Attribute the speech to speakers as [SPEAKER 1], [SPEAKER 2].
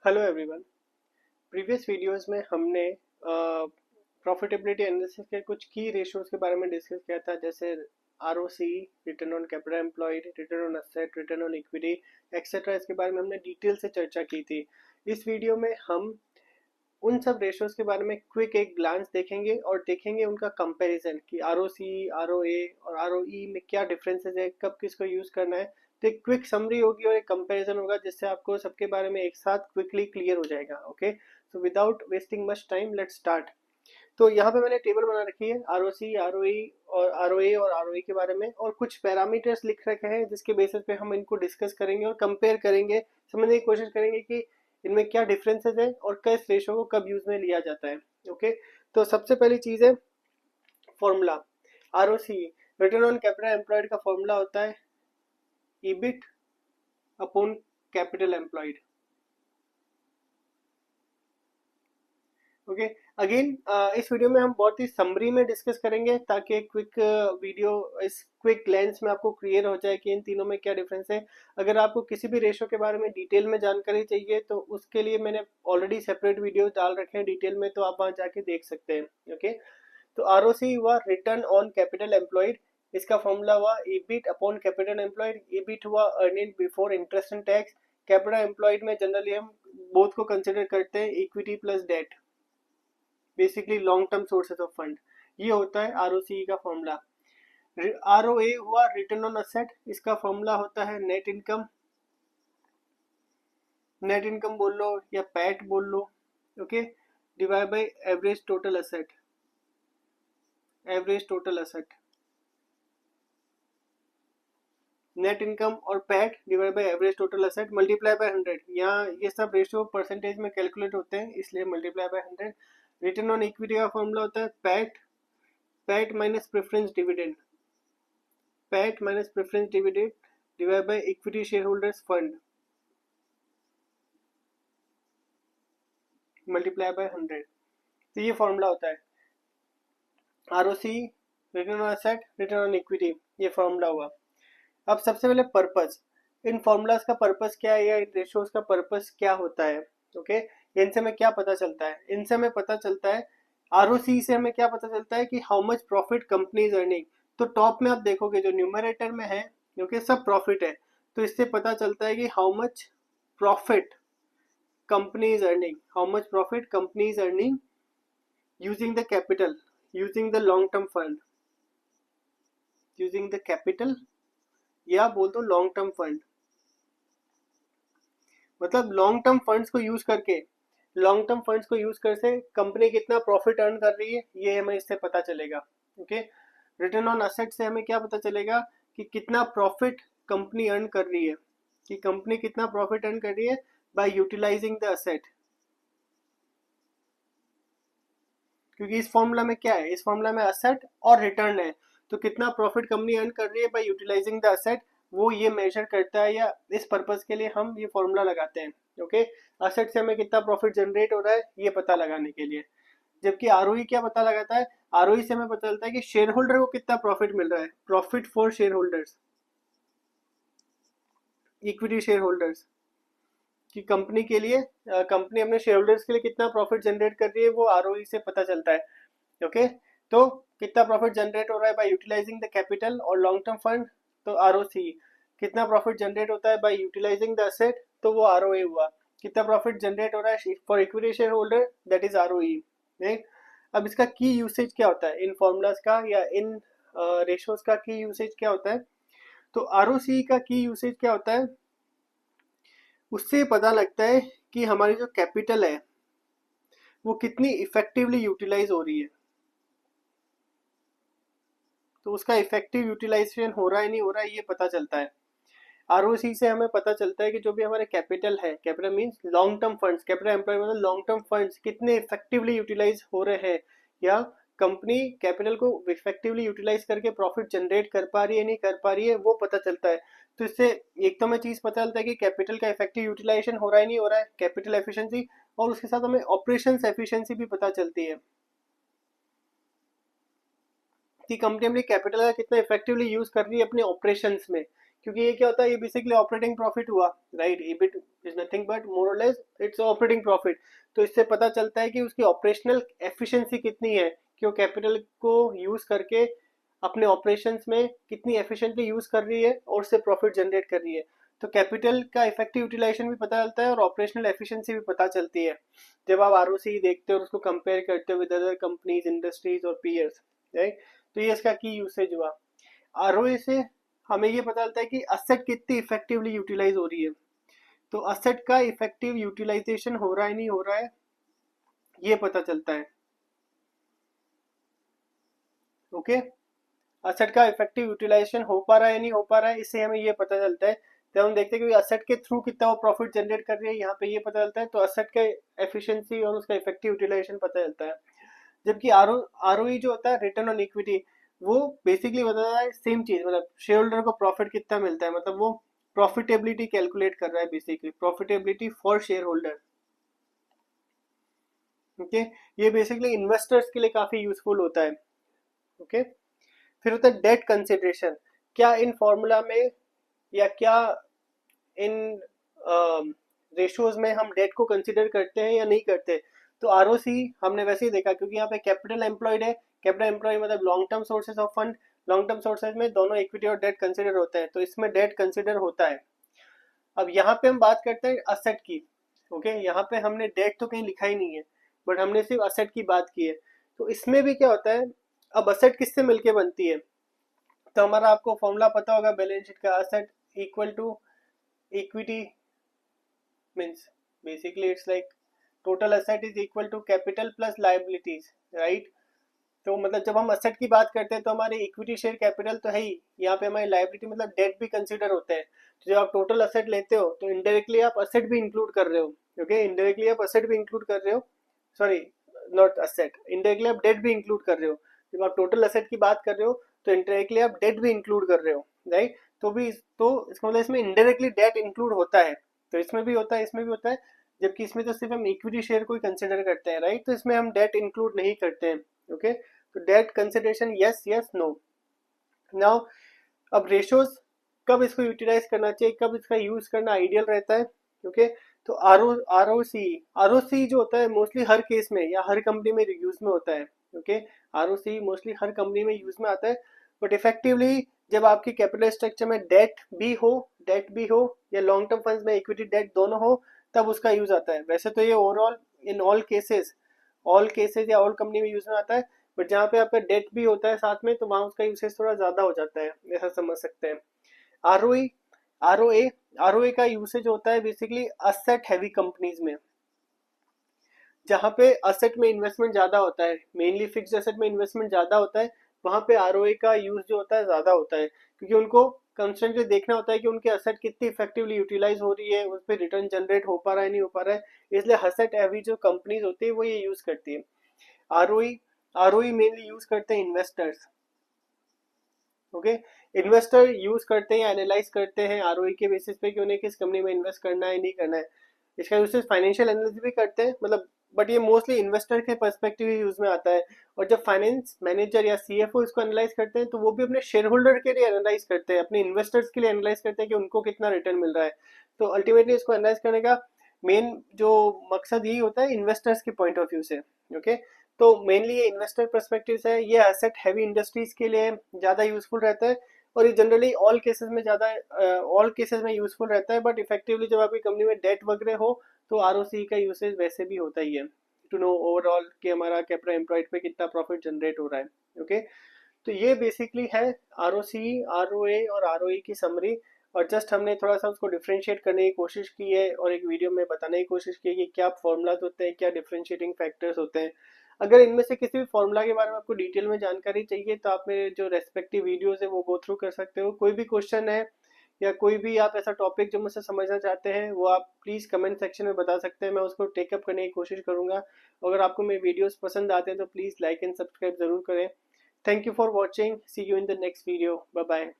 [SPEAKER 1] Hello everyone. Previous videos में हमने profitability analysis के कुछ की रेशियोज के बारे में डिस्कस किया था, जैसे ROC, return on capital employed, return on asset, return on equity etcetera. इसके बारे में हमने डिटेल से चर्चा की थी। इस वीडियो में हम उन सब रेशियोज के बारे में क्विक एक ग्लांस देखेंगे और देखेंगे उनका कंपैरिजन कि आरओसी, आरओए और आरओई में क्या डिफरेंसेस है, कब किसको यूज करना है। तो एक क्विक समरी होगी और एक कंपैरिजन होगा, जिससे आपको सबके बारे में एक साथ क्विकली क्लियर हो जाएगा। Okay, so without wasting much time let's start. तो यहाँ पे मैंने टेबल बना रखी है आरओसी, आरओई और आरओए और आरओई के बारे में, और कुछ पैरामीटर्स लिख रखे हैं जिसके बेसिस पे हम इनको डिस्कस करेंगे और कंपेयर करेंगे, समझने की कोशिश करेंगे कि इनमें क्या डिफरेंसेस है और किस रेशो को कब यूज में लिया जाता है। ओके, तो सबसे पहली चीज है formula. ROC, return on capital employed का फॉर्मूला होता है EBIT upon capital employed. Okay, again इस वीडियो में हम बहुत ही समरी में डिस्कस करेंगे ताकि एक क्विक वीडियो इस क्विक लेंस में आपको क्लियर हो जाए कि इन तीनों में क्या डिफरेंस है। अगर आपको किसी भी रेशो के बारे में डिटेल में जानकारी चाहिए तो उसके लिए मैंने ऑलरेडी सेपरेट वीडियो डाल रखे हैं डिटेल में, तो आप वहां जाके देख सकते हैं। ओके, तो आरओसी हुआ रिटर्न ऑन कैपिटल एम्प्लॉयड, इसका फॉर्मूला हुआ EBIT upon capital employed. EBIT हुआ earning before interest and tax. Capital employed में जनरली हम बोथ को कंसिडर करते हैं, equity plus debt, basically long term sources of fund. ये होता है आरओसी का फॉर्मूला। आरओए हुआ रिटर्न ऑन असेट, इसका फॉर्मूला होता है नेट इनकम। नेट इनकम बोल लो या पैट बोल लो। Okay, divide by average total asset. Average total asset, net income और PAT divide by average total asset multiply by 100। यहाँ ये सब रेशियो परसेंटेज में कैलकुलेट होते हैं, इसलिए multiply by 100। Return on equity का फॉर्मूला होता है PAT, PAT minus preference dividend, PAT minus preference dividend divide by equity share holders fund multiply by 100। तो ये फॉर्मूला होता है ROC, return on asset, return on equity, ये formula हुआ। अब सबसे पहले पर्पस, इन फॉर्मूलाज का पर्पस क्या है या इन रेशियोज का पर्पस क्या होता है। ओके, इनसे हमें क्या पता चलता है? इनसे हमें पता चलता है, आरओसी से हमें क्या पता चलता है कि how much profit company is earning. तो टॉप में आप देखोगे जो न्यूमरेटर में है, क्योंकि सब प्रॉफिट है, तो इससे पता चलता है कि how much profit company is earning, how much profit company is earning using the capital, using the long term fund, using the capital या बोल दो लॉन्ग टर्म फंड। मतलब लॉन्ग टर्म फंड्स को यूज करके, लॉन्ग टर्म फंड्स को use कर से company कितना प्रॉफिट अर्न कर रही है, ये हमें इससे पता चलेगा। ओके, रिटर्न ऑन असेट से हमें क्या पता चलेगा कि कितना प्रॉफिट कंपनी अर्न कर रही है, कि कंपनी कितना प्रॉफिट अर्न कर रही है बाय यूटिलाइजिंग द असेट। क्योंकि इस फॉर्मूला में क्या है, इस फॉर्मूला में असेट और रिटर्न है, तो कितना प्रॉफिट कंपनी अर्न कर रही है बाय यूटिलाइजिंग द असेट, वो ये मेजर करता है, या इस पर्पस के लिए हम ये फॉर्मूला लगाते हैं। ओके, असेट से हमें कितना प्रॉफिट जनरेट हो रहा है ये पता लगाने के लिए। जबकि आरओई क्या पता लगाता है, आरओई से हमें पता चलता है कि शेयर होल्डर को कितना प्रॉफिट मिल रहा है, profit for share holders, equity share holders, कि कंपनी के लिए, कंपनी अपने शेयर होल्डर्स के लिए कितना प्रॉफिट जनरेट कर रही है, वो आरओई से पता चलता है। ओके, तो कितना प्रॉफिट जनरेट हो रहा है बाय यूटिलाइजिंग द कैपिटल और लॉन्ग टर्म फंड, तो आरओसी। कितना प्रॉफिट जनरेट होता है बाय यूटिलाइजिंग द असेट, तो वो आरओए हुआ। कितना प्रॉफिट जनरेट हो रहा है for equity share holder, that is ROE. Right, अब इसका की यूसेज क्या होता है, इन फॉर्मूलाज का या इन रेशियोज का की यूसेज क्या होता है? तो आरओसी का की यूसेज क्या होता है, उससे पता लगता है कि हमारी जो कैपिटल है वो कितनी इफेक्टिवली यूटिलाइज हो रही है। तो उसका इफेक्टिव यूटिलाइजेशन हो रहा है नहीं हो रहा है ये पता चलता है। आरओसी से हमें पता चलता है कि जो भी हमारे कैपिटल है, capital means long term funds, capital employ मतलब लॉन्ग टर्म फंड्स कितने इफेक्टिवली यूटिलाइज हो रहे हैं, या कंपनी कैपिटल को इफेक्टिवली यूटिलाइज करके प्रॉफिट जनरेट कर पा रही है नहीं कर पा रही है, वो पता चलता है। तो इससे एक तो हमें चीज पता चलता है कि कैपिटल का इफेक्टिव यूटिलाइजेशन हो रहा है नहीं हो रहा है, कैपिटल एफिशिएंसी, और उसके साथ हमें ऑपरेशन एफिशिएंसी भी पता चलती है कि कंपनी अपनी कैपिटल का कितना इफेक्टिवली यूज कर रही है अपने ऑपरेशंस में, क्योंकि ये क्या होता है, ये बेसिकली ऑपरेटिंग प्रॉफिट हुआ, right. EBIT is nothing but more और लेस इट्स ऑपरेटिंग प्रॉफिट। तो इससे पता चलता है कि उसकी ऑपरेशनल एफिशिएंसी कितनी है, कि वो कैपिटल को यूज करके अपने ऑपरेशंस में कितनी एफिशिएंटली यूज कर रही है और उससे प्रॉफिट जनरेट कर रही है। तो कैपिटल का इफेक्टिव यूटिलाइजेशन भी पता चलता है और ऑपरेशनल एफिशिएंसी भी पता चलती है जब आप आरओसी देखते हो और उसको कंपेयर करते हो विद अदर कंपनीज, इंडस्ट्रीज और पीयर्स, राइट। तो ये इसका की यूसेज हुआ। आरओए से हमें ये पता चलता है कि असेट कितनी इफेक्टिवली यूटिलाइज हो रही है। तो असेट का इफेक्टिव यूटिलाइजेशन हो रहा है नहीं हो रहा है, ये पता चलता है। ओके, असेट का इफेक्टिव यूटिलाइजेशन हो पा रहा है नहीं हो पा रहा है, इससे हमें ये पता चलता है। जब हम देखते हैं कि असेट के थ्रू कितना वो प्रॉफिट जनरेट कर रही है, यहाँ पे ये पता चलता है। तो असेट का एफिशिएंसी और उसका इफेक्टिव यूटिलाइजेशन पता चलता है। जबकि आरओई जो होता है, रिटर्न ऑन इक्विटी, वो बेसिकली बताता है सेम चीज, मतलब शेयर होल्डर को प्रॉफिट कितना मिलता है, मतलब वो प्रॉफिटेबिलिटी कैलकुलेट कर रहा है, basically profitability for share holder. Okay, ये बेसिकली इन्वेस्टर्स के लिए काफी यूजफुल होता है। ओके, फिर होता है डेट कंसिडरेशन। क्या इन फॉर्मूला में या क्या इन रेशियोज में हम डेट को कंसिडर करते हैं या नहीं करते। तो आरओसी हमने वैसे ही देखा, क्योंकि यहाँ पे कैपिटल एम्प्लॉयड है। कैपिटल एम्प्लॉयड मतलब long term sources of fund. Long term sources में दोनों इक्विटी और डेट कंसिडर होते हैं, तो इसमें डेट कंसिडर होता है। अब यहाँ पे हम बात करते हैं असेट की। ओके, यहाँ पे हमने डेट तो कहीं लिखा ही नहीं है, बट हमने सिर्फ असेट की बात की है। तो इसमें भी क्या होता है, अब असेट किससे मिलके बनती है। तो हमारा आपको फॉर्मूला पता होगा बैलेंस शीट का, asset equal to equity means basically it's like total asset is equal to capital plus liabilities, right। तो मतलब जब हम असेट की बात करते हैं तो हमारे इक्विटी शेयर कैपिटल तो है ही, यहाँ पे हमारी लाइबिलिटी मतलब डेट भी कंसीडर होते हैं। तो जब आप टोटल असेट लेते हो तो इनडायरेक्टली आप असेट भी इंक्लूड कर रहे हो। ओके, इनडायरेक्टली आप असेट भी इंक्लूड कर रहे हो, सॉरी नॉट असेट, इनडायरेक्टली आप डेट भी इंक्लूड कर रहे हो। जब आप टोटल असेट की बात कर रहे हो तो इनडायरेक्टली आप डेट भी इंक्लूड कर रहे हो, राइट। तो भी तो इसका मतलब इसमें इनडायरेक्टली डेट इंक्लूड होता है। तो इसमें भी होता है, इसमें भी होता है। जबकि इसमें तो सिर्फ हम इक्विटी शेयर को ही कंसिडर करते हैं, राइट। तो इसमें हम डेट इंक्लूड नहीं करते हैं। ओके, तो debt consideration yes yes no. Now अब रेशियोज कब इसको यूटिलाइज करना चाहिए, कब इसका यूज करना आइडियल रहता है। ओके, तो आरओसी जो होता है मोस्टली हर केस में या हर कंपनी में यूज में होता है। ओके, आरओसी मोस्टली हर कंपनी में यूज में आता है, बट इफेक्टिवली जब आपकी कैपिटल स्ट्रक्चर में डेट भी हो या लॉन्ग टर्म फंड्स में इक्विटी डेट दोनों हो, तब उसका यूज आता है। वैसे तो ये ओवरऑल इन ऑल केसेस या ऑल कंपनी में यूज में आता है, बट जहाँ पे आपका डेट भी होता है साथ में, तो वहां उसका यूसेज थोड़ा ज्यादा हो जाता है, ऐसा समझ सकते हैं। आरओई आरओए आरओए का यूसेज होता है बेसिकली असेट हैवी कंपनीज में, जहाँ पे असेट में इन्वेस्टमेंट ज्यादा होता है, मेनली फिक्स्ड असेट में इन्वेस्टमेंट ज्यादा होता है। वहां पे आरओए का यूज जो होता है ज्यादा होता है, क्योंकि उनको कंस्टेंटली देखना होता है कि उनके असेट कितनी इफेक्टिवली यूटिलाइज हो रही है, उस पर रिटर्न जनरेट हो पा रहा है नहीं हो पा रहा है। इसलिए असेट हैवी जो कंपनीज होती है वो ये यूज करती है। आरओई आरओई मेनली यूज करते हैं इन्वेस्टर्स। ओके, इन्वेस्टर यूज करते हैं, एनालाइज करते हैं आरओई के बेसिस पे कि उन्हें किस कंपनी में इन्वेस्ट करना है नहीं करना है। इसका यूज फाइनेंशियल एनालिसिस भी करते हैं, मतलब बट ये मोस्टली इन्वेस्टर के पर्सपेक्टिव यूज में आता है। और जब फाइनेंस मैनेजर या सीएफओ इसको एनालाइज करते हैं तो वो भी अपने शेयर होल्डर के लिए एनालाइज करते हैं, अपने इन्वेस्टर्स के लिए एनालाइज करते हैं कि उनको कितना रिटर्न मिल रहा है। तो अल्टीमेटली इसको एनालाइज करने का मेन जो मकसद यही होता है इन्वेस्टर्स के पॉइंट ऑफ व्यू से। ओके, तो मेनली ये इन्वेस्टर पर्सपेक्टिव से ये एसेट हैवी इंडस्ट्रीज के लिए ज़्यादा यूजफुल रहता है। और ये जनरली ऑल केसेस में यूजफुल रहता है, बट इफेक्टिवली जब आपकी कंपनी में डेट वगैरह हो तो आरओसी का यूसेज वैसे भी होता ही है, टू नो ओवरऑल कि हमारा कैपिटल एम्प्लॉयड पे कितना प्रॉफिट जनरेट हो रहा है। ओके, तो ये बेसिकली है आरओसी, आरओए और आरओई की समरी। और जस्ट हमने थोड़ा सा उसको डिफ्रेंशिएट करने की कोशिश की है और एक वीडियो में बताने की कोशिश की है कि क्या फॉर्मूलाज होते हैं, क्या डिफ्रेंशिएटिंग फैक्टर्स होते हैं। अगर इनमें से किसी भी फॉर्मूला के बारे में आपको डिटेल में जानकारी चाहिए तो आप मेरे जो रेस्पेक्टिव वीडियोस है वो गो थ्रू कर सकते हो। कोई भी क्वेश्चन है या कोई भी आप ऐसा टॉपिक जो मुझसे समझना चाहते हैं वो आप प्लीज़ कमेंट सेक्शन में बता सकते हैं, मैं उसको टेकअप करने की कोशिश करूंगा। अगर आपको मेरे वीडियोस पसंद आते हैं तो प्लीज़ लाइक एंड सब्सक्राइब जरूर करें। Thank you for watching, see you in the next video, bye bye.